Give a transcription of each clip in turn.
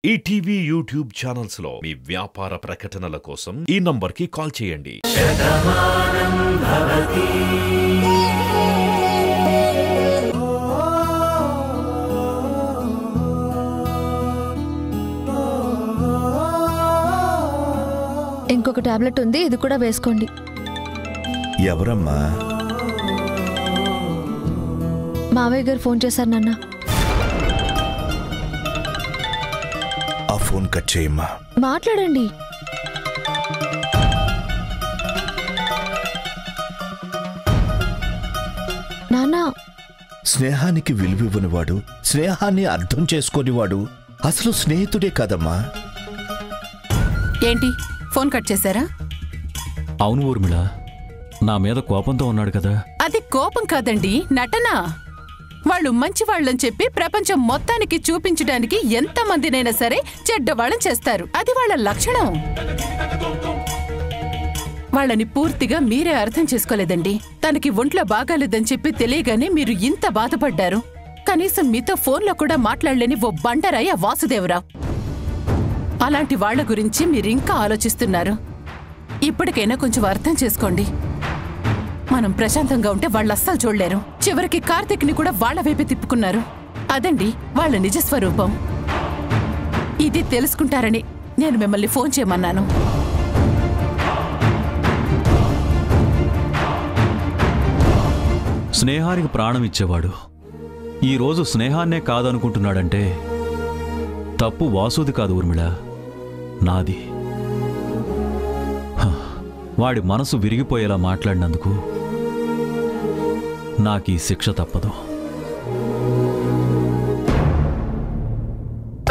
ETV YouTube channels లో మీ వ్యాపార ప్రకటనల కోసం ఈ నంబర్కి కాల్ చేయండి. ఇంకొక టాబ్లెట్ ఉంది, ఇది కూడా వేసుకోండి. ఎవరమ్మా? మావయ్య గారు ఫోన్ చేశారు నాన్న. ఆ ఫోన్ కట్ చేయమ్మా. మాట్లాడండి. నాన్న, స్నేహానికి విలువివ్వనివాడు, స్నేహాన్ని అర్థం చేసుకోనివాడు అసలు స్నేహితుడే కదమ్మా. ఏంటి ఫోన్ కట్ చేశారా? అవును ఊర్మిళ, నా మీద కోపంతో ఉన్నాడు కదా. అది కోపం కాదండి, నటన. వాళ్ళు మంచివాళ్ళని చెప్పి ప్రపంచం మొత్తానికి చూపించడానికి ఎంతమందినైనా సరే చెడ్డవాళ్ళని చేస్తారు. అది వాళ్ళ లక్షణం. వాళ్ళని పూర్తిగా మీరే అర్థం చేసుకోలేదండి. తనకి ఒంట్లో బాగాలేదని చెప్పి తెలియగానే మీరు ఇంత బాధపడ్డారు. కనీసం మీతో ఫోన్లో కూడా మాట్లాడలేని ఓ బండరాయి ఆ వాసుదేవరావు. అలాంటి వాళ్ల గురించి మీరింకా ఆలోచిస్తున్నారు. ఇప్పటికైనా కొంచెం అర్థం చేసుకోండి. మనం ప్రశాంతంగా ఉంటే వాళ్ళు అస్సలు చూడలేరు. చివరికి కార్తిక్ని కూడా వాళ్ల వైపే తిప్పుకున్నారు. అదండి వాళ్ళ నిజస్వరూపం. ఇది తెలుసుకుంటారని నేను మిమ్మల్ని ఫోన్ చేయమన్నాను. స్నేహానికి ప్రాణం ఇచ్చేవాడు ఈరోజు స్నేహాన్నే కాదనుకుంటున్నాడంటే తప్పు వాసుది కాదు ఊర్మిళ, నాది. వాడి మనసు విరిగిపోయేలా మాట్లాడినందుకు నాకీ శిక్ష తప్పదు.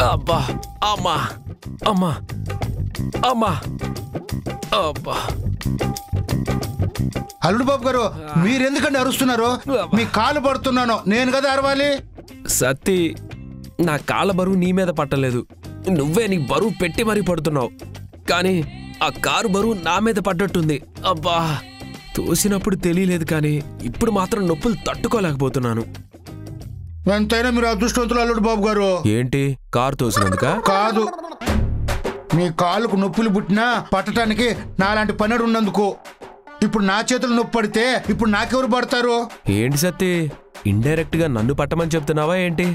అబ్బా, అమ్మా, అమ్మా, అమ్మా, అబ్బా. అల్లుడు బాబు గారు, మీరెందుకండి అరుస్తున్నారు? మీ కాలు పడుతున్నాను, నేను కదా అరవాలి. సత్తి, నా కాళ్ళ బరువు నీ మీద పట్టలేదు. నువ్వే నీ బరువు పెట్టి మరీ పడుతున్నావు. కానీ ఆ కారు బరువు నా మీద పడ్డట్టుంది. అబ్బా, తోసినప్పుడు తెలియలేదు, కానీ ఇప్పుడు మాత్రం నొప్పులు తట్టుకోలేకపోతున్నాను. ఎంతైనా మీరు అదృష్టవంతులు అల్లుడు బాబు గారు. ఏంటి, కారు తోసినందుక? కాదు, మీ కాలుకు నొప్పులు పుట్టినా పట్టడానికి నాలాంటి పనుడు ఉన్నందుకు. ఇప్పుడు నా చేతులు నొప్పి పడితే ఇప్పుడు నాకెవరు పడతారు? ఏంటి సత్తి, ఇండైరెక్ట్ గా నన్ను పట్టమని చెప్తున్నావా ఏంటి?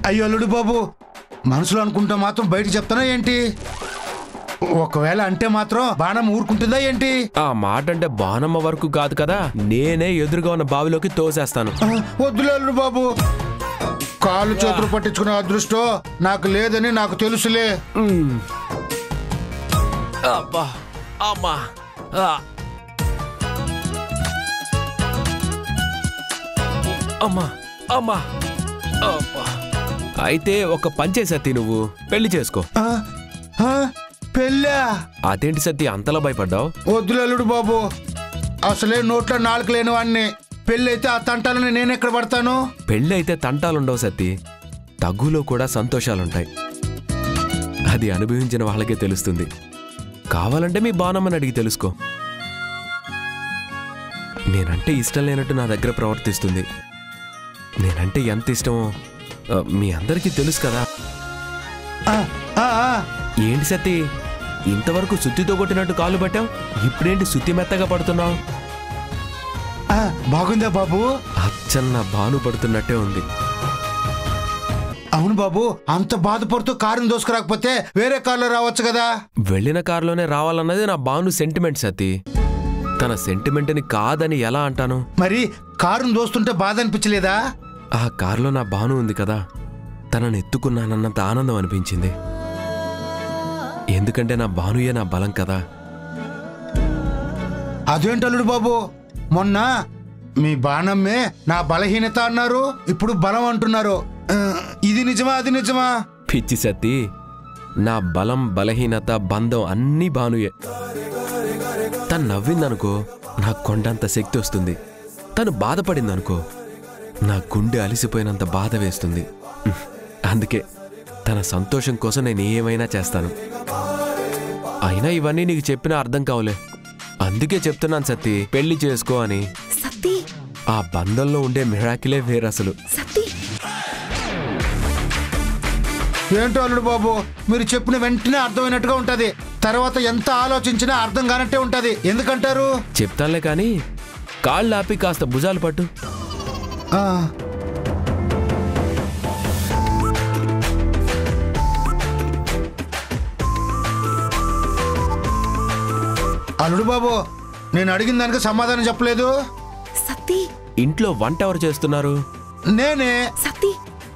అయ్యో అల్లుడు బాబు, మనసులో అనుకుంటా మాత్రం బయట చెప్తానా ఏంటి? ఒకవేళ అంటే మాత్రం బాణం ఊరుకుంటుందా ఏంటి? ఆ మాట అంటే బాణమ్మ వరకు కాదు కదా, నేనే ఎదురుగా ఉన్న బావిలోకి తోసేస్తాను. వద్దులే అల్లుడు బాబు, కాళ్ళు చేతులు పట్టించుకునే అదృష్టం నాకు లేదని నాకు తెలుసులే. అబ్బా, అమ్మా, అమ్మా, అమ్మా, అబ్బా. అయితే ఒక పని చేయి సత్తి, నువ్వు పెళ్లి చేసుకో. పెళ్ళా? అదేంటి సత్తి అంతలా భయపడ్డావు? వద్దులే అల్లుడు బాబు, అసలే నోట్లో నాలుగు లేని వాడిని. పెళ్ళైతే ఆ తంటాలని నేనెక్కడ పడతాను? పెళ్ళి అయితే తంటాలుండవు సత్తి, తగ్గులో కూడా సంతోషాలుంటాయి. అది అనుభవించిన వాళ్ళకే తెలుస్తుంది. కావాలంటే మీ బాణమ్మని అడిగి తెలుసుకో. నేనంటే ఇష్టం లేనట్టు నా దగ్గర ప్రవర్తిస్తుంది. నేనంటే ఎంత ఇష్టమో మీ అందరికీ తెలుసు కదా. ఏంటి సత్తి, ఇంతవరకు సుత్తితో కొట్టినట్టు కాళ్ళు పట్టావు, ఇప్పుడేంటి సుత్తి మెత్తగా పడుతున్నావు? బాగుందా బాబు? అచ్చన్న భాను పడుతున్నట్టే ఉంది. అవును బాబు, అంత బాధపడుతూ కారుని దోసుకురాకపోతే వేరే కారులో రావచ్చు కదా. వెళ్ళిన కారులోనే రావాలన్నది నా భాను సెంటిమెంట్ సత్తి. తన సెంటిమెంట్ని కాదని ఎలా అంటాను? మరి కారుని దోస్తుంటే బాధ అనిపించలేదా? ఆ కారులో నా భాను ఉంది కదా, తనని ఎత్తుకున్నానన్నంత ఆనందం అనిపించింది. ఎందుకంటే నా భానుయే నా బలం కదా. అదేంటి అల్లుడు బాబు, మొన్న మీ బాణమ్మే నా బలహీనత అన్నారు, ఇప్పుడు బలం అంటున్నారు. ఇది నిజమా అది నిజమా? పిచ్చి సత్తి, నా బలం బలహీనత బంధం అన్నీ భానుయే. తను నవ్విందనుకో నాకు కొండంత శక్తి వస్తుంది. తను బాధపడిందనుకో నా గుండె అలిసిపోయినంత బాధ వేస్తుంది. అందుకే తన సంతోషం కోసం నేను ఏమైనా చేస్తాను. అయినా ఇవన్నీ నీకు చెప్పినా అర్థం కావులే. అందుకే చెప్తున్నాను సత్తి, పెళ్లి చేసుకో అని. ఆ బంధంలో ఉండే మిరాకిలే వేరసలు. ఏంటో అల్లుడు బాబు, మీరు చెప్పిన వెంటనే అర్థమైనట్టుగా ఉంటది, తర్వాత ఎంత ఆలోచించినా అర్థం కానట్టే ఉంటది. ఎందుకంటారు? చెప్తానులే కానీ కాళ్ళు ఆపి కాస్త భుజాలు పట్టు. అల్లుడు బాబు, నేను అడిగిన దానికి సమాధానం చెప్పలేదు. సత్తి, ఇంట్లో వంట ఎవరు చేస్తున్నారు? నేనే. సత్తి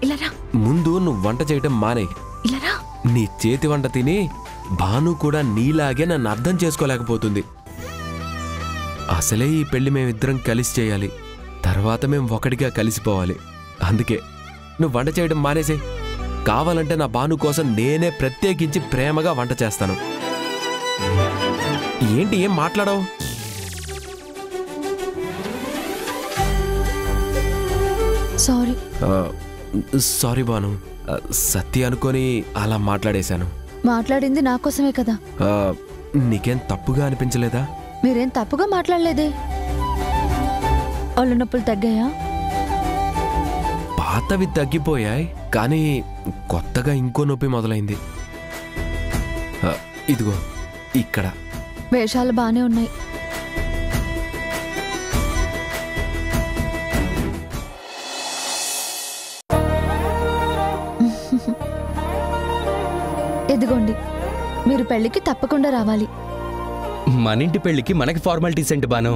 ఇలారా. ముందు నువ్వు వంట చేయటం మానే. ఇలారా. నీ చేతి వంట తిని భాను కూడా నీలాగే నన్ను అర్థం చేసుకోలేకపోతుంది. అసలే ఈ పెళ్లి మేమిద్దరం కలిసి చేయాలి, తర్వాత మేం ఒకటిగా కలిసిపోవాలి. అందుకే నువ్వు వంట చేయడం మానేసే. కావాలంటే నా భాను కోసం నేనే ప్రత్యేకించి ప్రేమగా వంట చేస్తాను. ఏంటి ఏం మాట్లాడవు? సారీ. సారీ భాను, సత్య అనుకొని అలా మాట్లాడేశాను. మాట్లాడింది నా కోసమే కదా. నీకేం తప్పుగా అనిపించలేదా? మీరేం తప్పుగా మాట్లాడలేదే. ఒళ్ళు నొప్పులు తగ్గాయా? పాతవి తగ్గిపోయాయి, కానీ కొత్తగా ఇంకో నొప్పి మొదలైంది. ఇదిగో ఇక్కడ. వేషాలు బానే ఉన్నాయి. ఎదిగోండి, మీరు పెళ్లికి తప్పకుండా రావాలి. మనింటి పెళ్లికి మనకి ఫార్మాలిటీస్ ఏంటి బాను?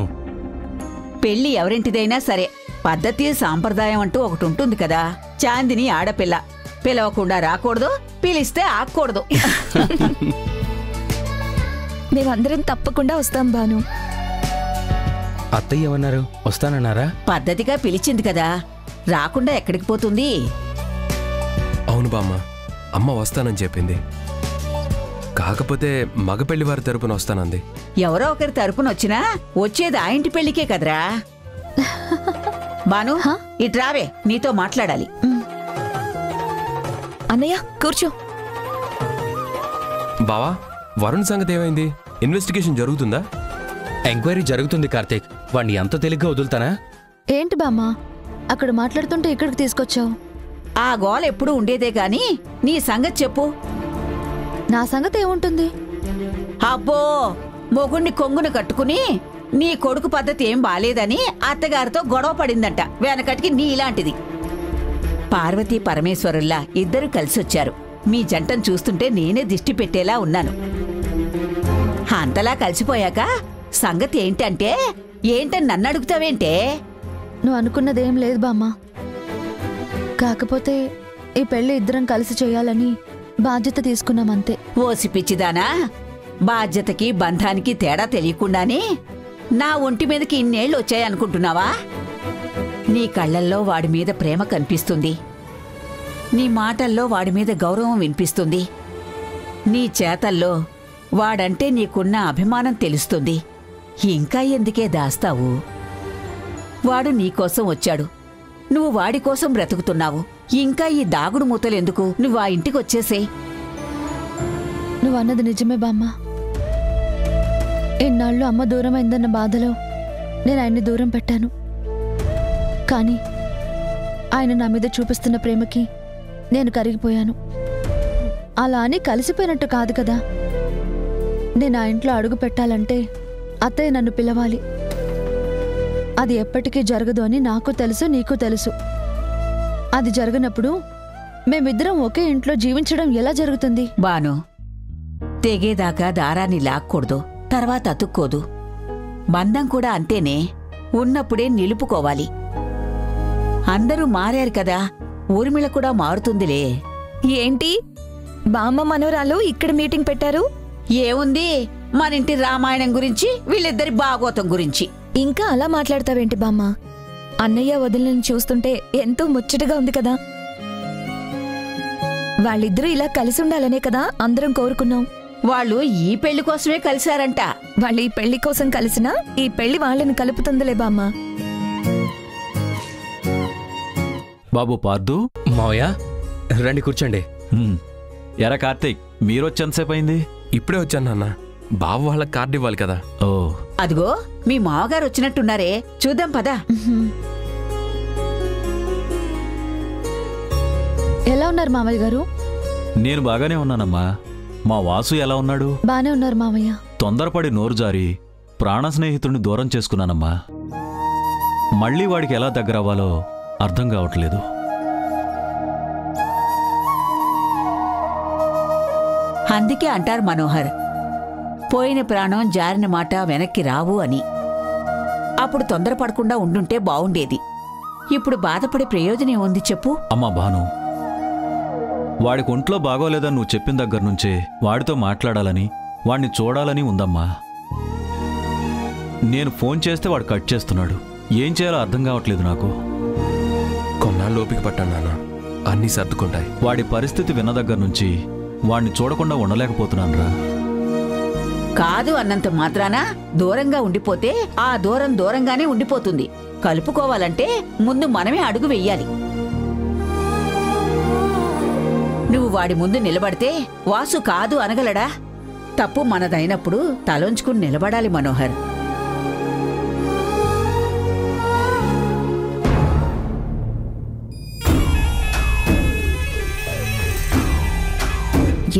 పెళ్లి ఎవరింటిదైనా సరే పద్ధతి సాంప్రదాయం అంటూ ఒకటి ఉంటుంది కదా. చాందిని ఆడపిల్ల, పిలవకుండా రాకూడదు, పిలిస్తే ఆకూడదు. మేమందరం తప్పకుండా వస్తాం బాను. అత్తయ్య ఏమన్నారు? వస్తానన్నారా? పద్ధతిగా పిలిచింది కదా, రాకుండా ఎక్కడికి పోతుంది? అవును బామ్మ, అమ్మ వస్తానని చెప్పింది. కాకపోతే మగ పెళ్లి వారి తరపున వస్తానంది. ఎవరో ఒకరి తరపున వచ్చినా వచ్చేది ఆ ఇంటి పెళ్లికే కదరా. బాను, ఇట్రావే, నీతో మాట్లాడాలి. అన్నయ్య కూర్చో. బావా, వరుణ్ సంగతి ఏమైంది? ఇన్వెస్టిగేషన్ జరుగుతుందా? ఎంక్వైరీ జరుగుతుంది కార్తీక్. వాణ్ణి అంత తేలిగ్గా వదులుతానా? ఏంటి బామ్మా అక్కడ మాట్లాడుతుంటే ఇక్కడికి తీసుకొచ్చావు? ఆ గోల ఎప్పుడూ ఉండేదే గాని నీ సంగతి చెప్పు. నా సంగతి ఏముంటుంది? అబ్బో, మొగుణ్ణి కొంగును కట్టుకుని నీ కొడుకు పద్ధతి ఏం బాలేదని అత్తగారితో గొడవ పడిందంట. వెనకటికి నీలాంటిది. పార్వతీ పరమేశ్వరుల్లా ఇద్దరు కలిసొచ్చారు. మీ జంటను చూస్తుంటే నేనే దిష్టి పెట్టేలా ఉన్నాను. అంతలా కలిసిపోయాక సంగతి ఏంటంటే ఏంటని నన్ను అడుగుతావేంటే? నువ్వు అనుకున్నదేం లేదు బామ్మా. కాకపోతే ఈ పెళ్లి ఇద్దరం కలిసి చేయాలని బాధ్యత తీసుకున్నామంతే. ఓసి పిచ్చిదానా, బాధ్యతకి బంధానికి తేడా తెలియకుండానే నా ఒంటి మీదకి ఇన్నేళ్లు వచ్చాయనుకుంటున్నావా? నీ కళ్ళల్లో వాడి మీద ప్రేమ కనిపిస్తుంది, నీ మాటల్లో వాడి మీద గౌరవం వినిపిస్తుంది, నీ చేతల్లో వాడంటే నీకున్న అభిమానం తెలుస్తుంది. ఇంకా ఎందుకే దాస్తావు? వాడు నీకోసం వచ్చాడు, నువ్వు వాడి కోసం బ్రతుకుతున్నావు. ఇంకా ఈ దాగుడు మూతలెందుకు? నువ్వు ఆ ఇంటికొచ్చేసేయ్. నువ్వు అన్నది నిజమే బామ్మ. ఎన్నాళ్ళు అమ్మ దూరమైందన్న బాధలో నేను ఆయన్ని దూరం పెట్టాను. కానీ ఆయన నా మీద చూపిస్తున్న ప్రేమకి నేను కరిగిపోయాను. అలా అని కలిసిపోయినట్టు కాదు కదా. నేను ఆ ఇంట్లో అడుగు పెట్టాలంటే అత్తయ్య నన్ను పిలవాలి. అది ఎప్పటికీ జరగదు అని నాకు తెలుసు, నీకు తెలుసు. అది జరగనప్పుడు మేమిద్దరం ఒకే ఇంట్లో జీవించడం ఎలా జరుగుతుంది? బాను, తెగేదాకా దారాన్ని లాక్కూడదు, తర్వాత అతుక్కోదు. బంధం కూడా అంతేనే, ఉన్నప్పుడే నిలుపుకోవాలి. అందరూ మారారు కదా, ఊర్మిళ కూడా మారుతుందిలే. ఏంటి బామ్మ మనవరాలు ఇక్కడ మీటింగ్ పెట్టారు? ఏముంది, మనింటి రామాయణం గురించి, వీళ్ళిద్దరి భాగవతం గురించి. ఇంకా అలా మాట్లాడతావేంటి బామ్మ? అన్నయ్య వదిలిని చూస్తుంటే ఎంతో ముచ్చటగా ఉంది కదా. వాళ్ళిద్దరూ ఇలా కలిసి ఉండాలనే కదా అందరం కోరుకున్నాం. వాళ్ళు ఈ పెళ్లి కోసమే కలిశారంట. వాళ్ళు ఈ పెళ్లి కోసం కలిసినా ఈ పెళ్లి వాళ్ళని కలుపుతుందిలే బామ్మ. బాబు పార్దు, మావయ్య రండి కూర్చోండి. ఎరా కార్తీక్, మీరొచ్చేంతసేపు అయింది? ఇప్పుడే వచ్చాను నాన్న, బావ వాళ్ళ కార్డు ఇవ్వాలి కదా. ఓ, అదిగో మీ మావగారు వచ్చినట్టున్నారే, చూద్దాం పదా. ఎలా ఉన్నారు మామయ్య గారు? నేను బాగానే ఉన్నానమ్మా. మా వాసు ఎలా ఉన్నాడు? బానే ఉన్నారు మావయ్య. తొందరపడి నోరు జారి ప్రాణ స్నేహితుడిని దూరం చేసుకున్నానమ్మా. మళ్ళీ వాడికి ఎలా దగ్గరవ్వాలో అర్థం కావట్లేదు. అందుకే అంటారు మనోహర్, పోయిన ప్రాణం జారిన మాట వెనక్కి రావు అని. అప్పుడు తొందరపడకుండా ఉండుంటే బావుండేది. ఇప్పుడు బాధపడే ప్రయోజనం ఉంది చెప్పు? అమ్మా భాను, వాడికి ఒంట్లో బాగోలేదని నువ్వు చెప్పిన దగ్గర నుంచే వాడితో మాట్లాడాలని, వాడిని చూడాలని ఉందమ్మా. నేను ఫోన్ చేస్తే వాడు కట్ చేస్తున్నాడు. ఏం చేయాలో అర్థం కావట్లేదు నాకు. కొన్నాళ్ళు ఓపిక పట్టాను నాన్న, అన్నీ సర్దుకుంటాయి. వాడి పరిస్థితి విన్న దగ్గర నుంచి వాడిని చూడకుండా ఉండలేకపోతున్నానురా. కాదు అన్నంత మాత్రాన దూరంగా ఉండిపోతే ఆ దూరం దూరంగానే ఉండిపోతుంది. కలుపుకోవాలంటే ముందు మనమే అడుగు వెయ్యాలి. నువ్వు వాడి ముందు నిలబడితే వాసు కాదు అనగలడా? తప్పు మనదైనప్పుడు తలొంచుకుని నిలబడాలి మనోహర్.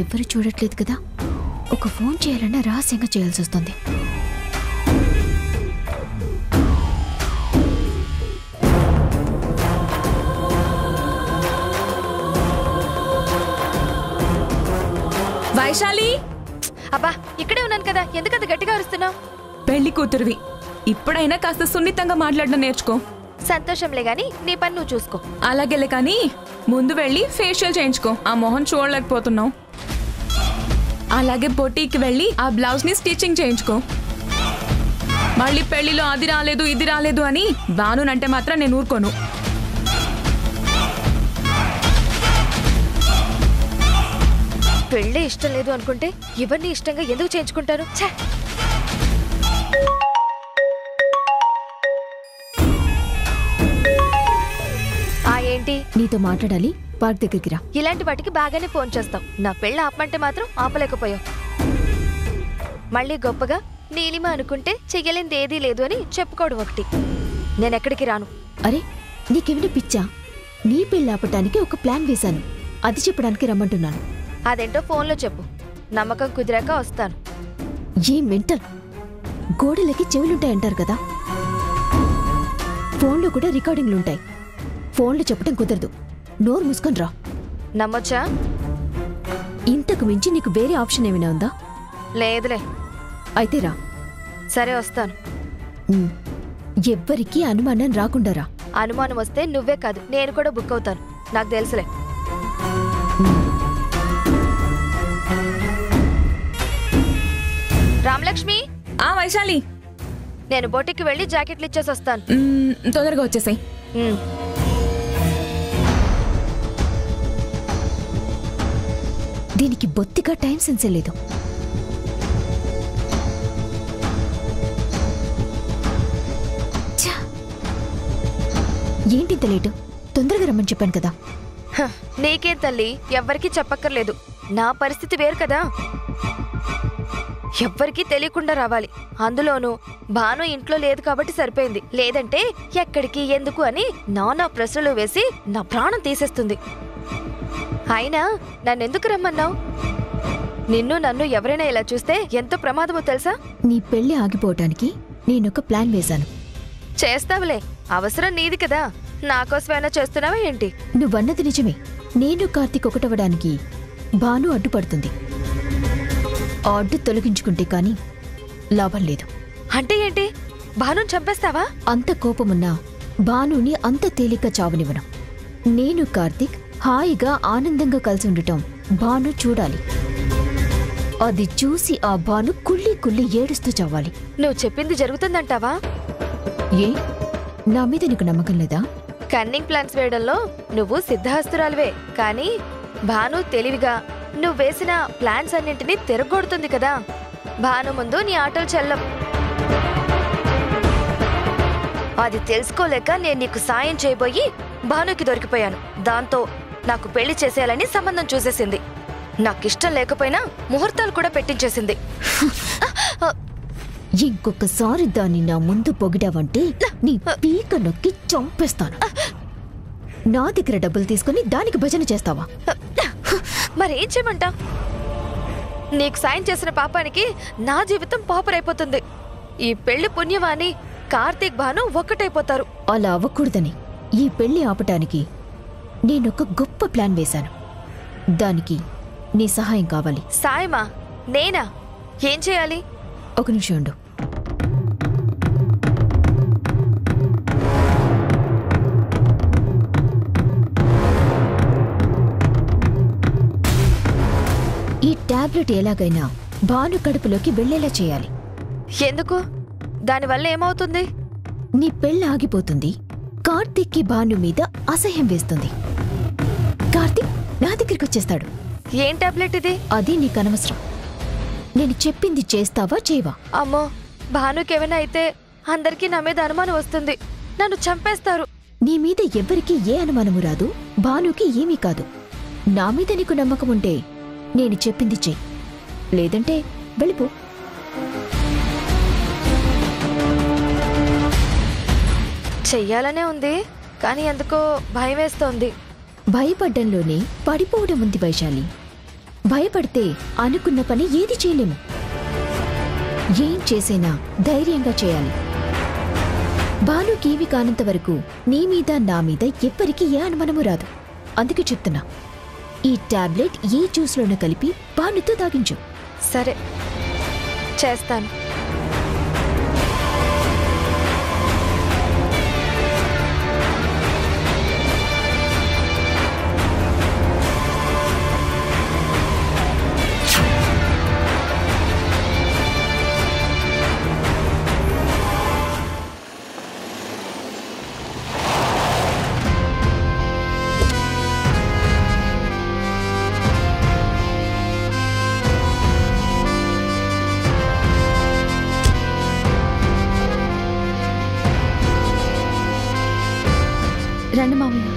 ఎవరు చూడట్లేదు కదా, ఒక ఫోన్ చేయాలన్నా రహస్యంగా చేయాల్సి వస్తుంది. వైశాలి! అబ్బా, ఇక్కడే ఉన్నాను కదా, ఎందుకంత గట్టిగా అరుస్తున్నావు? పెళ్లి కూతురువి, ఇప్పుడైనా కాస్త సున్నితంగా మాట్లాడడం నేర్చుకో. సంతోషంలే గాని నీ పని నువ్వు చూసుకో. అలాగేలే కానీ ముందు వెళ్ళి ఫేషియల్ చేయించుకో, ఆ మొహం చూడలేకపోతున్నావు. అలాగే బొటీకి వెళ్ళి ఆ బ్లౌజ్ ని స్టిచ్చింగ్ చేయించుకో. మళ్ళీ పెళ్లిలో అది రాలేదు ఇది రాలేదు అని బానునంటే మాత్రం నేను ఊరుకోను. పెళ్ళే ఇష్టం లేదు అనుకుంటే ఇవన్నీ ఇష్టంగా ఎందుకు చేయించుకుంటాను? ఏంటి? నీతో మాట్లాడాలి, పార్క్ దగ్గరికి రా. ఇలాంటి వాటికి బాగానే ఫోన్ చేస్తావు. నా పెళ్ళ ఆపమంటే మాత్రం ఆపలేకపోయావు. మళ్ళీ గొప్పగా నీలిమ అనుకుంటే చెయ్యలేంది ఏదీ లేదు అని చెప్పుకోవడం ఒకటి. నేనెక్కడికి రాను. అరే, నీకేమిటి పిచ్చా? నీ పెళ్ళి ఆపటానికి ఒక ప్లాన్ వేశాను, అది చెప్పడానికి రమ్మంటున్నాను. అదేంటో ఫోన్లో చెప్పు, నమ్మకం కుదిరాక వస్తాను. ఏ మెంటల్, గోడలకి చెవులుంటాయంటారు కదా, ఫోన్లో కూడా రికార్డింగ్లుంటాయి. ఫోన్లో చెప్పడం కుదరదు, నోరు మూసుకొని రా. నమ్మొచ్చా? ఇంతకు మించి నీకు వేరే ఆప్షన్ ఏమైనా ఉందా? లేదులే. అయితే రా. సరే, వస్తాను. ఎవ్వరికీ అనుమానం రాకుండా రా. అనుమానం వస్తే నువ్వే కాదు నేను కూడా బుక్ అవుతాను, నాకు తెలుసులే. రామలక్ష్మి! ఆ వైశాలి, నేను బోటికి వెళ్ళి జాకెట్లు ఇచ్చేసి వస్తాను. తొందరగా వచ్చేసాయి. దీనికి బొత్తిగా టైం సెన్సే లేదు. ఏంటింత లేటు? తొందరగా రమ్మని చెప్పాను కదా. నీకేం తల్లి, ఎవ్వరికీ చెప్పక్కర్లేదు. నా పరిస్థితి వేరు కదా, ఎవ్వరికీ తెలియకుండా రావాలి. అందులోనూ భాను ఇంట్లో లేదు కాబట్టి సరిపోయింది. లేదంటే ఎక్కడికి ఎందుకు అని నానా ప్రశ్నలు వేసి నా ప్రాణం తీసేస్తుంది. అయినా నన్నెందుకు రమ్మన్నావు? నిన్ను నన్ను ఎవరైనా ఇలా చూస్తే ఎంత ప్రమాదమో తెలుసా? నీ పెళ్లి ఆగిపోవటానికి నేనొక ప్లాన్ వేశాను. చేస్తావులే, అవసరం నీది కదా, నాకోసమైనా చేస్తున్నావా ఏంటి? నువ్వన్నది నిజమే. నేను కార్తీక్ ఒకటవడానికి భాను అడ్డుపడుతుంది. ఆ అడ్డు తొలగించుకుంటే కానీ లాభం లేదు. అంటే ఏంటి? భానుని చంపేస్తావా? అంత కోపమున్నా భానుని అంత తేలిక చావనివ్వను. నేను కార్తీక్ హాయిగా ఆనందంగా కలిసి ఉండటం భాను చూడాలి. అది చూసి ఆ భాను కుళ్ళి కుళ్ళి ఏడుస్తూ చావాలి. నువ్వు చెప్పింది జరుగుతుందంటావా? ఏ, నా మీద నీకు నమ్మకం లేదా? కన్నింగ్ ప్లాన్స్ వేయడంలో నువ్వు సిద్ధహస్తురాలివే, కానీ భాను తెలివిగా నువ్వేసిన ప్లాన్స్ అన్నింటినీ తిరగొడుతుంది కదా. భాను ముందు నీ ఆటలు చెల్లం. అది తెలుసుకోలేక నేను నీకు సాయం చేయబోయి భానుకి దొరికిపోయాను. దాంతో నాకు పెళ్లి చేసేయాలని సంబంధం చూసేసింది. నాకిష్టం లేకపోయినా ముహూర్తాలు కూడా పెట్టించేసింది. ఇంకొకసారి దాన్ని నా ముందు పొగిడావంటే నీ పీక నొక్కి చంపేస్తాను. నా దగ్గర డబ్బులు తీసుకుని దానికి భజన చేస్తావా? మరేం చేయమంటా? నీకు సాయం చేసిన పాపానికి నా జీవితం పాపరైపోతుంది. ఈ పెళ్లి పుణ్యవాణి కార్తీక్ భాను ఒక్కటైపోతారు. అలా అవ్వకూడదని ఈ పెళ్లి ఆపటానికి నేనొక గొప్ప ప్లాన్ వేశాను. దానికి నీ సహాయం కావాలి. సాయమా? నేనా? ఏం చేయాలి? ఒక నిమిషం ఉండు. ఈ టాబ్లెట్ ఎలాగైనా భాను కడుపులోకి వెళ్లేలా చేయాలి. ఎందుకు? దానివల్ల ఏమవుతుంది? నీ పెళ్ళి ఆగిపోతుంది. కార్తీక్కి భాను మీద అసహ్యం వేస్తుంది. కార్తీక్ నా దగ్గరికి వచ్చేస్తాడు. ఏం టాబ్లెట్ ఇది? అది నీకనవసరం. నేను చెప్పింది చేస్తావా చేయవా? అమ్మో, భానుకేమైనా అయితే అందరికీ నా మీద అనుమానం వస్తుంది. నన్ను చంపేస్తారు. నీ మీద ఎవ్వరికీ ఏ అనుమానము రాదు. భానుకి ఏమీ కాదు. నా మీద నీకు నమ్మకం ఉంటే నేను చెప్పింది చెయ్యి, లేదంటే వెళ్ళిపో. చెయ్యాలనే ఉంది, కానీ ఎందుకో భయం వేస్తోంది. భయపడ్డంలోనే పడిపోవడం ఉంది వైశాలి. భయపడితే అనుకున్న పని ఏది చేయలేము. ఏం చేసినా ధైర్యంగా చేయాలి. భానుకేవి కానంత వరకు నీ మీద నా మీద ఎవ్వరికీ ఏ అనుమానము రాదు. అందుకే చెప్తున్నా, ఈ టాబ్లెట్ ఏ జ్యూస్లోనూ కలిపి భానుతో తాగించు. సరే, చేస్తాను. రండి మామయ్య.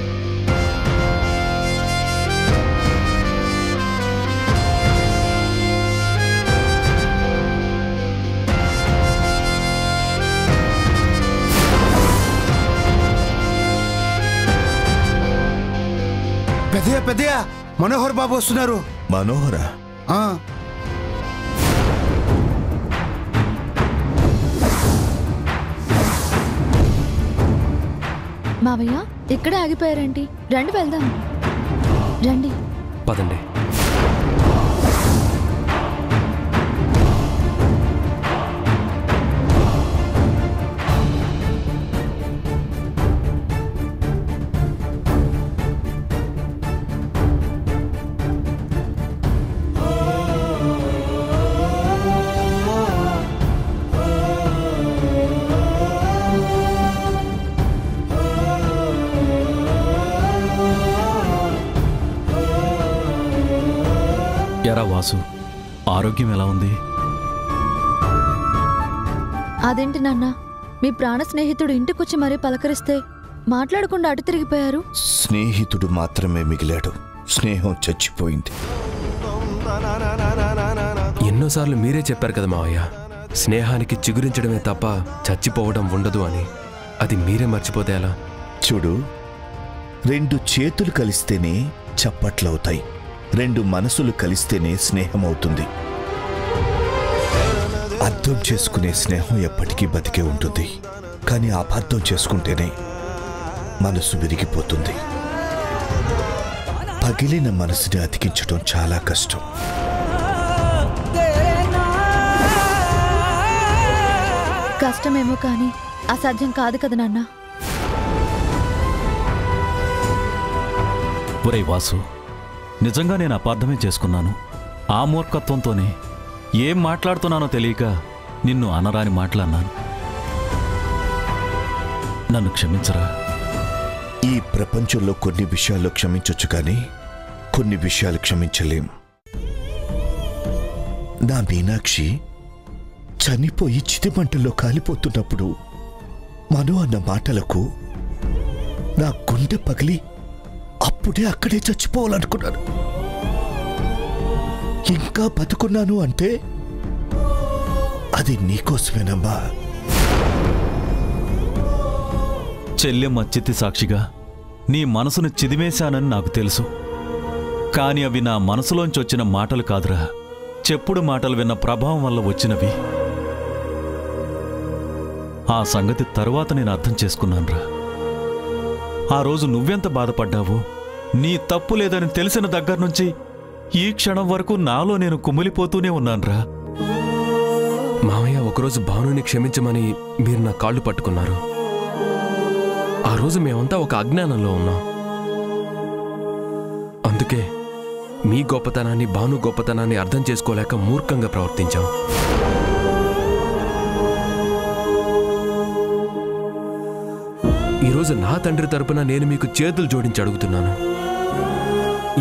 పెద్దయ్య పెద్దయ్య, మనోహర్ బాబు వస్తున్నారు. మనోహరా? మావయ్య ఇక్కడే ఆగిపోయారేంటి? రండి వెళ్దాం. రండి. పదండి. ఎరా వాసు, ఆరోగ్యం ఎలా ఉంది? అదేంటి నాన్న, మీ ప్రాణ స్నేహితుడు ఇంటికొచ్చి మరీ పలకరిస్తే మాట్లాడకుండా అటు తిరిగిపోయారు? స్నేహితుడు మాత్రమే మిగిలాడు. స్నేహం చచ్చిపోయింది. ఎన్నోసార్లు మీరే చెప్పారు కదా మావయ్య, స్నేహానికి చిగురించడమే తప్ప చచ్చిపోవడం ఉండదు అని. అది మీరే మర్చిపోతే ఎలా? చూడు, 2 చేతులు కలిస్తేనే చప్పట్లవుతాయి, 2 మనసులు కలిస్తేనే స్నేహమవుతుంది. అర్థం చేసుకునే స్నేహం ఎప్పటికీ బతికే ఉంటుంది. కానీ అపార్థం చేసుకుంటేనే మనసు విరిగిపోతుంది. పగిలిన మనసుని అతికించడం చాలా కష్టం. కష్టమేమో కానీ అసాధ్యం కాదు కదా నాన్న. ఒరే వాసు, నిజంగా నేను అపార్థమే చేసుకున్నాను. ఆ మూర్ఖత్వంతోనే ఏం మాట్లాడుతున్నానో తెలియక నిన్ను అనరాని మాట్లాడినాను. నన్ను క్షమించరా. ఈ ప్రపంచంలో కొన్ని విషయాల్లో క్షమించొచ్చు కానీ కొన్ని విషయాలు క్షమించలేం. నా మీనాక్షి చనిపోయి చితిమంటల్లో కాలిపోతున్నప్పుడు మను అన్న మాటలకు నా గుండె పగిలి అప్పుడే అక్కడే చచ్చిపోవాలనుకున్నాను. ఇంకా బతుకున్నాను అంటే అది నీకోసమేనమ్మా. చెల్లెమ్మ చిత్తి సాక్షిగా నీ మనసును చిదిమేశానని నాకు తెలుసు. కానీ అవి నా మనసులోంచి వచ్చిన మాటలు కాదురా, చెప్పుడు మాటలు విన్న ప్రభావం వల్ల వచ్చినవి. ఆ సంగతి తరువాత నేను అర్థం చేసుకున్నానురా. ఆ రోజు నువ్వెంత బాధపడ్డావో, నీ తప్పు లేదని తెలిసిన దగ్గర నుంచి ఈ క్షణం వరకు నాలో నేను కుమిలిపోతూనే ఉన్నానురా. మామయ్య, ఒకరోజు భానుని క్షమించమని మీరు నా కాళ్ళు పట్టుకున్నారు. ఆ రోజు మేమంతా ఒక అజ్ఞానంలో ఉన్నాం. అందుకే మీ గొప్పతనాన్ని, భాను గొప్పతనాన్ని అర్థం చేసుకోలేక మూర్ఖంగా ప్రవర్తించాం. ఈరోజు నా తండ్రి తరపున నేను మీకు చేతులు జోడించి అడుగుతున్నాను.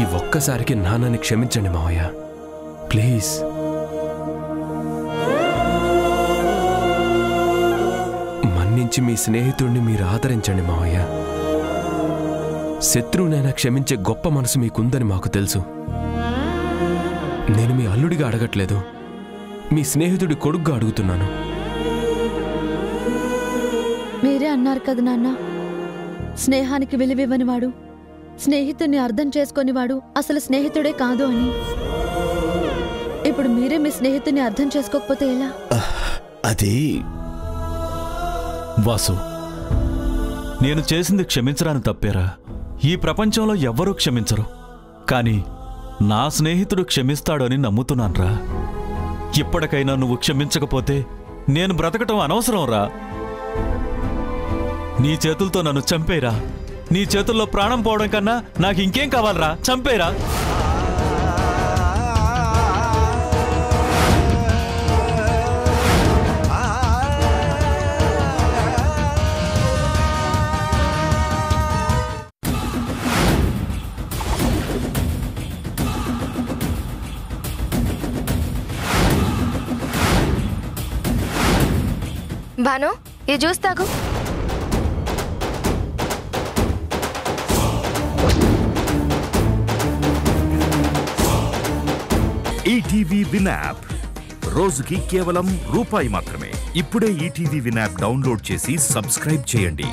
ఈ ఒక్కసారికి నాన్నని క్షమించండి మావయ్య, ప్లీజ్. మన్నించి మీ స్నేహితుడిని మీరు ఆదరించండి మావయ్య. శత్రువునైనా క్షమించే గొప్ప మనసు మీకుందని మాకు తెలుసు. నేను మీ అల్లుడిగా అడగట్లేదు, మీ స్నేహితుడి కొడుగ్గా అడుగుతున్నాను. మీరే అన్నారు కదా నాన్న, స్నేహానికి విలువివ్వనివాడు, స్నేహితుడిని అర్థం చేసుకొనివాడు అసలు స్నేహితుడే కాదు అని. ఇప్పుడు మీరే మీ స్నేహితుడిని అర్థం చేసుకోకపోతే ఎలా? అది వాసు, నేను చేసింది క్షమించరాని తప్పేరా? ఈ ప్రపంచంలో ఎవ్వరూ క్షమించరు, కానీ నా స్నేహితుడు క్షమిస్తాడు అని నమ్ముతున్నాన్రా. ఇప్పటికైనా నువ్వు క్షమించకపోతే నేను బ్రతకటం అనవసరం రా. నీ చేతులతో నన్ను చంపేరా. నీ చేతుల్లో ప్రాణం పోవడం కన్నా నాకు ఇంకేం కావాలరా? చంపేరా. భాను, ఇది జ్యూస్ తాగు. ఈటీవీ విన్ యాప్ రోజుకి కేవలం రూపాయి మాత్రమే. ఇప్పుడే ఈటీవీ విన్ యాప్ డౌన్లోడ్ చేసి సబ్స్క్రైబ్ చేయండి.